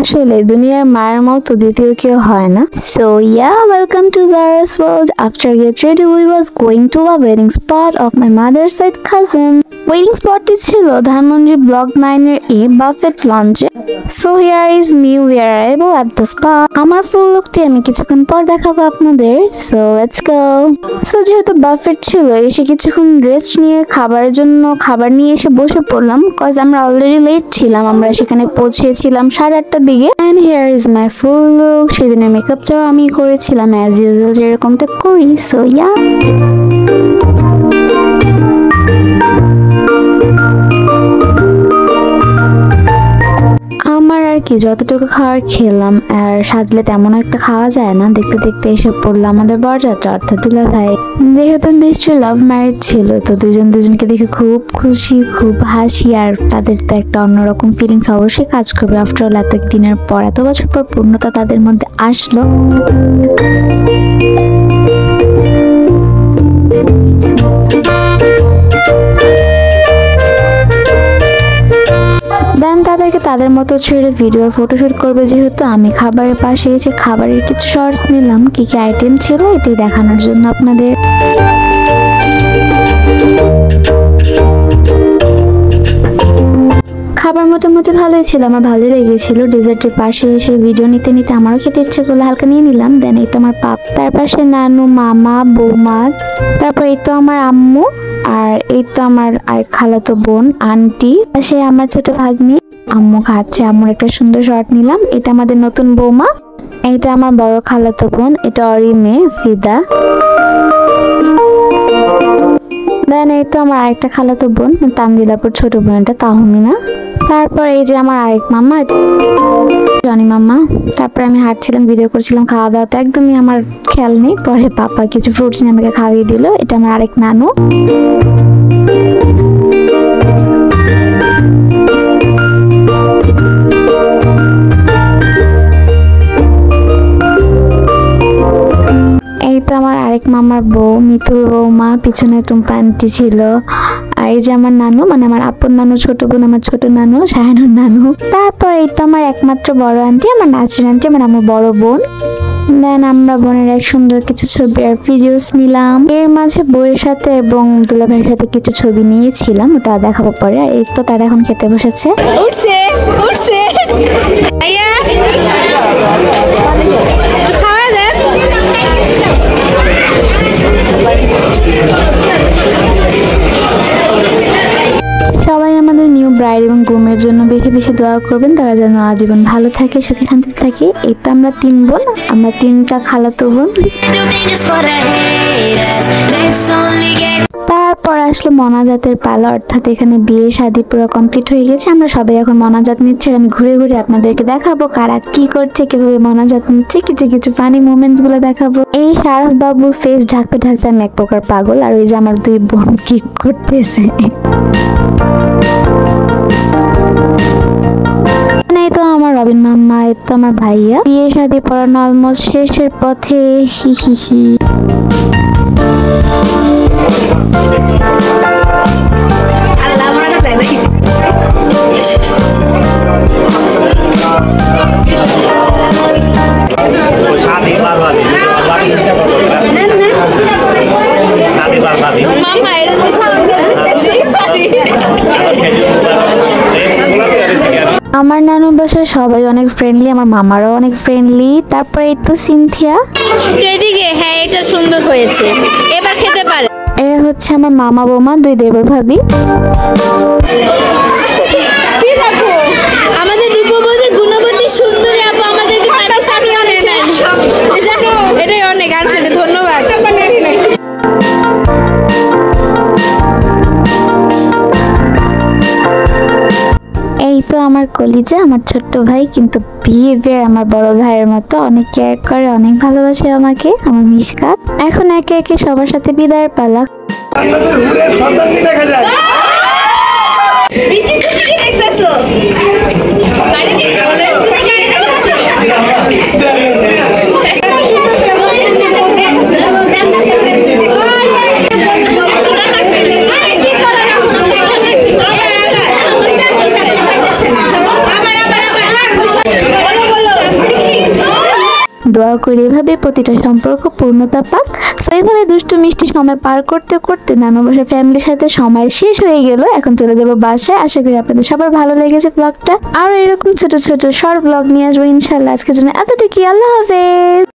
আসলে দুনিয়ার মায়ের মতো দ্বিতীয় কেউ হয় না। So yeah, welcome to Zara's world. After get ready, we was going to a wedding spot of my mother's side cousin. Wedding স্পটটি ছিল ধানমন্ডি ব্লক 9 এর এ বাফেট লঞ্চে। So here is me, we are able at the spot. আমার ফুল লুকটি আমি কিছুক্ষণ পর দেখাবো আপনাদের। So let's go. So যেহেতু বাফেট ছিল, এসে কিছুক্ষণ রেস্ট নিয়ে খাবারের জন্য খাবার নিয়ে এসে বসে পড়লাম, কজ আমরা অলরেডি লেট ছিলাম। আমরা সেখানে পৌঁছেছিলাম 8:30টার দিকে। And here is my full look. সেদিনের মেকআপটাও আমি করেছিলাম as usual যেরকমটা করি। So yeah. আমার আর কি যতটুকু খাবার খেলাম, আর সাজলে তেমন একটা খাওয়া যায় না। দেখতে দেখতে এসে পড়লো আমাদের বরযাত্রা অর্থাৎ দুলা ভাই। যেহেতু মিষ্টির লাভ ম্যারেজ ছিল, তো দুজনকে দেখে খুব খুশি, খুব হাসি, আর তাদের তো একটা অন্যরকম ফিলিংস অবশ্যই কাজ করবে। আফটার অল এত দিনের পর, এত বছর পর পূর্ণতা তাদের মধ্যে আসলো। দেন তাদেরকে তাদের মতো ছেড়ে ভিডিও আর ফটোশুট করবে। যেহেতু আমি খাবারের পাশে এসে খাবারের কিছু শর্টস নিলাম, কি কি আইটেম ছিল এটাই দেখানোর জন্য আপনাদের। খাবার মোটামুটি ভালোই ছিল, আমার ভালোই লেগেছিল। ডেজার্টের পাশে এসে ভিডিও নিতে নিতে আমারও খেতে ইচ্ছে করলো, হালকা নিয়ে নিলাম। দেন এই তো আমার পাপ, তার পাশে নানু, মামা, বৌমা, তারপর এই তো আমার আম্মু, আর এই তো আমার আর খালাতো বোন, আন্টি, পাশে আমার ছোট ভাগ্নি। আম্মু খাচ্ছে, আম্মুর একটা সুন্দর শর্ট নিলাম। এটা আমাদের নতুন বৌমা, এইটা আমার বড় খালাতো বোন, এটা অরি মেয়ে ফিদা। দেন এই তো আমার আরেকটা খালাতো বোন তানজিলাপুর ছোট বোন, এটা তাহমিনা। তারপর এই যে আমার আরেক মামা জনি মামা। তারপর আমি হাঁটছিলাম, ভিডিও করছিলাম। খাওয়া দাওয়া তো একদমই আমার খেয়াল নেই। পরে পাপা কিছু ফ্রুটস নিয়ে আমাকে খাওয়িয়ে দিল। এটা আমার আরেক নানু। এই তো আমার আরেক মামার বউ মিতুল বৌমা, পিছনে টুম্পা আন্টি ছিল। আর এই যে আমার নানু, মানে আমার আপুর নানু, ছোট বোন, আমার ছোট নানু, শাহানুর নানু। তারপর এই তো আমার একমাত্র বড় আন্টি, আমার নাসরিন আন্টি, আমার বড় বোন। দেন আমরা বোনের এক সুন্দর কিছু ছবি আর ভিডিওস নিলাম। এর মাঝে বউয়ের সাথে এবং দুলা ভাইয়ের সাথে কিছু ছবি নিয়েছিলাম, ওটা দেখাবো পরে। আর এই তো তারা এখন খেতে বসেছে। উঠছে উঠছে ভাইয়া খাওয়া দেন। সবাই আমাদের নিউ ব্রাইড এবং গ্রুমের জন্য বেশি বেশি দোয়া করবেন, তারা যেন আজীবন ভালো থাকে, সুখে শান্তিতে থাকে। এই তো আমরা 3 বোন, আমরা 3টা খালাতো বোন। তারপর আসলো মনাজাতের পালা, অর্থাৎ এখানে বিয়ে শাদী পুরো কমপ্লিট হয়ে গেছে। আমরা সবাই এখন মনাজাত নিচ্ছে। আমি ঘুরে ঘুরে আপনাদেরকে দেখাবো কারা কি করছে, কিভাবে মনাজাত নিচ্ছে, কিছু কিছু ফানি মোমেন্টস গুলো দেখাবো। এই শারাফ বাবুর ফেস ঢাকতে ঢাকতে আমি এক প্রকার পাগল। আর ওই যে আমার 2 বোন কি করতেছে। এই তো আমার রবিন মাম্মা, এই তো আমার ভাইয়া। বিয়ে শাদী পড়ানো অলমোস্ট শেষের পথে। হি হি হি। আমার নানুর বাসায় সবাই অনেক ফ্রেন্ডলি, আমার মামারাও অনেক ফ্রেন্ডলি। তারপরে এই তো সিনথিয়া, এদিকে। হ্যাঁ, এটা সুন্দর হয়েছে, এবার খেতে পারে। এরা হচ্ছে আমার মামা বৌমা, 2 দেবর ভাবি। আমাদের রূপবতী গুণবতী সুন্দরী আপু আমাদেরকে এটাই অনেক আছে। ধন্যবাদ। এই তো আমার কলিজা, আমার ছোট্ট ভাই, কিন্তু বিহেভিয়ার আমার বড় ভাইয়ের মতো, অনেক কেয়ার করে, অনেক ভালোবাসে আমাকে, আমার মিশকাত। এখন একে একে সবার সাথে বিদায়ের পালা। আমার দোয়া করি এভাবে প্রতিটা সম্পর্ক পূর্ণতা পাক। সো এইভাবে দুষ্টু মিষ্টি সময় পার করতে করতে নানু বাসার ফ্যামিলির সাথে সময় শেষ হয়ে গেল। এখন চলে যাবো বাসায়। আশা করি আপনাদের সবার ভালো লেগেছে ব্লগটা। আর এরকম ছোট ছোট শর্ট ব্লগ নিয়ে আসবো ইনশাল্লাহ। আজকের জন্য এতটুকুই। আল্লাহ হাফেজ।